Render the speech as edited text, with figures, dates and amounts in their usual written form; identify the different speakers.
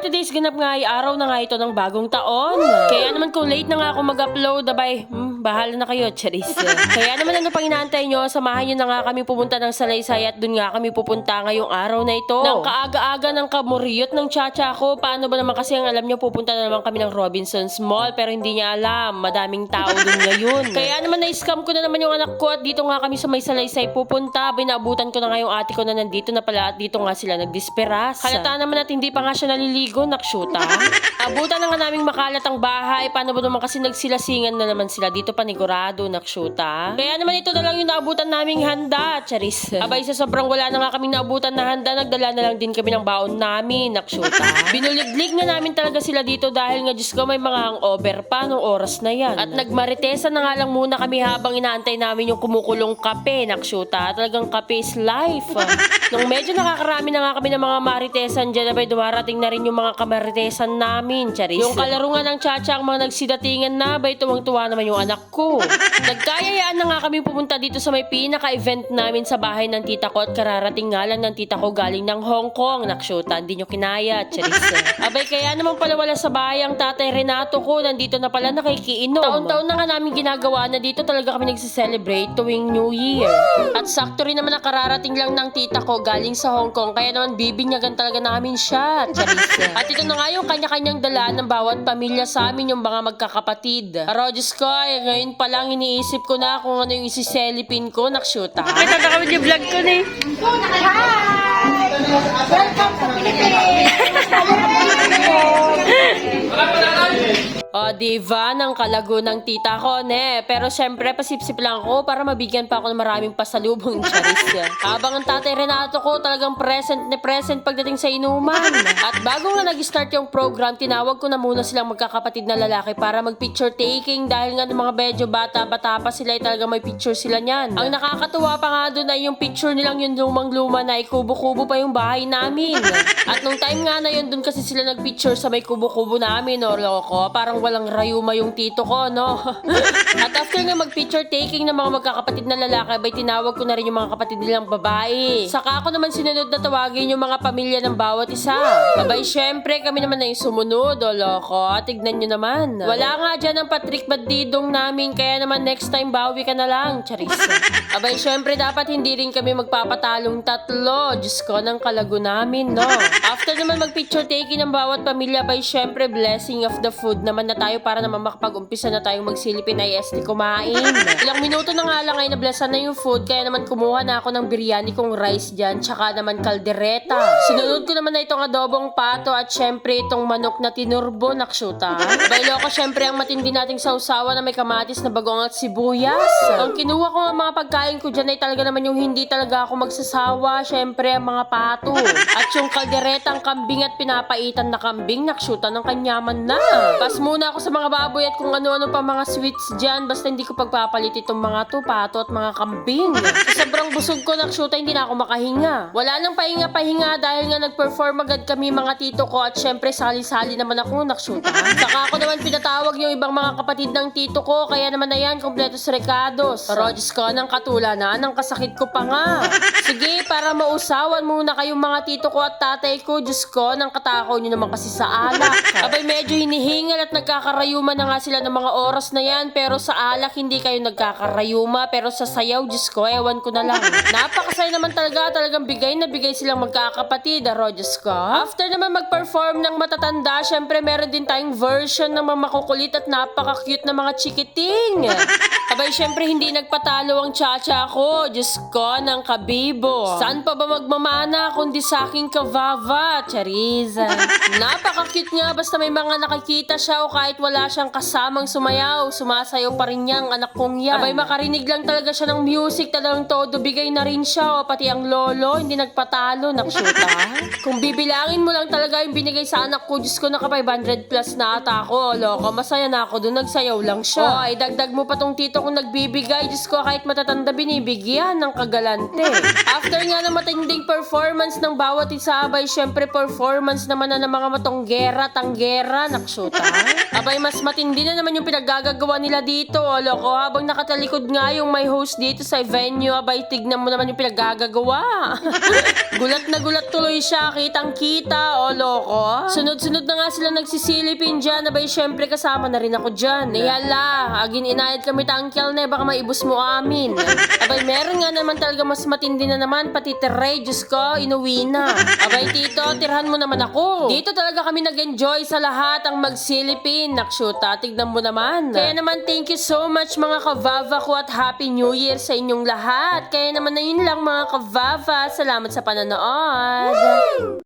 Speaker 1: today's ganap nga ay araw na nga ito ng bagong taon. Kaya naman kung late na nga ako mag-upload, abay, bahala na kayo, charis. Kaya naman ano pang inaantay nyo, samahan nyo na nga kami pumunta ng Salaysay at dun nga kami pupunta ngayong araw na ito. Nang kaaga-aga ng kamuriyot ng chacha ko, paano ba naman kasi ang alam nyo, pupunta na naman kami ng Robinsons Mall pero hindi niya alam, madaming tao dun ngayon. Kaya naman na-scam ko na naman yung anak ko at dito nga kami sa may Salaysay pupunta. Binaabutan ko na nga yung ate ko na nandito na pala at dito nga sila nagdisperas. Halata naman at hindi pa nga siya naliligo, nakshuta. Abutan na nga naming makalat ang bahay. Paano ba naman kasi nagsilasingan na naman sila dito panigurado, nakshuta. Kaya naman ito na lang yung naabutan naming handa, charis. Abay sa sobrang wala na nga kaming naabutan na handa, nagdala na lang din kami ng baon namin, nakshuta. Binuliglig na namin talaga sila dito dahil nga Diyos ko may mga hangover pa nung oras na yan. At nagmaritesa na nga lang muna kami habang inaantay namin yung kumukulong kape, nakshuta. Talagang kape is life. Nung medyo nakakarami na nga kami ng mga maritesan dyan, abay dumarating na rin yung mga kamaritesan namin, charis. Yung kalaro nga ng chacha ang mga nagsidatingan na, abay tuwang-tuwa naman yung anak ko. Nagkayayaan na nga kami pumunta dito sa may pinaka-event namin sa bahay ng tita ko at kararating nga lang ng tita ko galing ng Hong Kong, nakshuta. Hindi nyo kinaya, charis. Abay kaya naman pala wala sa bahay ang tatay Renato ko, nandito na pala nakikiinom. Taon-taon na nga namin ginagawa na dito talaga kami nagsiselebrate tuwing New Year. At sakto rin naman nakararating lang ng tita ko galing sa Hong Kong, kaya naman bibinyagan talaga namin siya, charis. At ito na nga yung kanya-kanyang dala ng bawat pamilya sa amin, yung mga magkakapatid. Aro, Diyos ko, ngayon pa lang iniisip ko na kung ano yung isiselipin ko, nakshuta. Ay, tatakawin yung vlog ko ni.
Speaker 2: Hi! Welcome to Philippines!
Speaker 1: O, diva, ng kalago ng tita ko, ne. Pero syempre, pasipsip lang ako para mabigyan pa ako ng maraming pasalubong, charis. Habang ang tatay Renato ko talagang present na present pagdating sa inuman. At bago nga nag-start yung program, tinawag ko na muna silang magkakapatid na lalaki para mag-picture taking dahil nga ng mga medyo bata-bata pa sila, talagang may picture sila niyan. Ang nakakatuwa pa nga doon ay yung picture nilang yung lumang-luma na kubo-kubo pa yung bahay namin. At nung time nga na yun, doon kasi sila nag-picture sa may kubo-kubo namin, no, loko. Parang walang rayuma yung tito ko, no? At after nga mag-picture taking ng mga magkakapatid na lalaki, abay tinawag ko na rin yung mga kapatid nilang babae. Saka ako naman sinunod na tawagin yung mga pamilya ng bawat isa. Abay syempre kami naman na yung sumunod, o loko. Tignan nyo naman. Wala nga dyan ang Patrick Badidong namin, kaya naman next time bawi ka na lang, charis. Abay syempre dapat hindi rin kami magpapatalong tatlo. Diyos ko, ng kalago namin, no? After naman mag-picture taking ng bawat pamilya, abay syempre blessing of the food naman na tayo para naman makapag-umpisa na tayong magsilipin ay kumain. Ilang minuto na nga lang ay nablessan na yung food, kaya naman kumuha na ako ng biryani kong rice dyan, tsaka naman kaldereta. Sinunod ko naman na itong adobong pato at syempre itong manok na tinurbo, nakshuta. Abay loko, syempre ang matindi nating sausawa na may kamatis na bagong at sibuyas. Ang kinuha ko ng mga pagkain ko dyan ay talaga naman yung hindi talaga ako magsasawa, syempre ang mga pato. At yung kaldereta, ang kambing at pinapaitan na kambing, nakshuta ng kanyaman na. Pas muna ako sa mga baboy at kung ano-ano pa mga sweets dyan, basta hindi ko pagpapalit itong mga to, pato at mga kambing. Sa sobrang busog ko, nakshuta, hindi na ako makahinga. Wala nang pahinga-pahinga dahil nga nag-perform agad kami mga tito ko at syempre sali-sali naman ako, nakshuta. Saka ako naman pinatawag yung ibang mga kapatid ng tito ko, kaya naman na yan, kompletos recados. Rodis ko, ng katulanan, ng kasakit ko pa nga. Sige, para mausawan muna kayong mga tito ko at tatay ko, Diyos ko, ng katakaw nyo naman kasi sa alak. Abay medyo hinihingal at nagkakarayuma na nga sila ng mga oras na yan, pero sa alak hindi kayo nagkakarayuma, pero sa sayaw, Diyos ko, ewan ko na lang. Napakasaya naman talaga, talagang bigay na bigay silang magkakapatid, Diyos ko. After naman mag-perform ng matatanda, syempre meron din tayong version ng mga makukulit at napaka-cute na mga chikiting. Abay syempre hindi nagpatalo ang chacha ko, Diyos ko, ng kabibo. Saan pa ba magmamana kundi sa aking kavava, chariza. Napaka-cute nga, basta may mga nakikita siya o kahit wala siyang kasamang sumayaw, sumasayaw pa rin niyang anak kong yan. Abay makarinig lang talaga siya ng music, talagang todo bigay na rin siya, o pati ang lolo hindi nagpatalo, nakshuta. Kung bibilangin mo lang talaga yung binigay sa anak ko, Diyos ko, naka 500 plus na ata ako, loko, masaya na ako doon, nagsayaw lang siya. O ay dagdag mo pa tong tito kong nagbibigay, Diyos ko, kahit matatanda binibigyan ng kagalante. After nga ng matinding performance ng bawat isa, abay syempre performance naman na ng mga matonggera, tanggera, nakshuta. Abay, mas matindi na naman yung pinaggagawa nila dito. Loko, habang nakatalikod nga yung may host dito sa venue, abay, tignan mo naman yung pinaggagawa. Gulat na gulat tuloy siya, kitang-kita, loko. Sunod-sunod na nga sila nagsisilipin dyan, abay, syempre kasama na rin ako dyan. Yala, agin inayad kami tangkel na, baka maibos mo amin. Abay, meron nga naman talaga mas matindi na naman, pati Tere, Diyos ko, inuwi na. Abay, tito, tirhan mo naman ako. Dito talaga kami nag-enjoy sa lahat ang magsilipin. Nakshuta, tignan mo naman. Kaya naman, thank you so much mga kavava ko at Happy New Year sa inyong lahat. Kaya naman na yun lang mga kavava. Salamat sa panonood.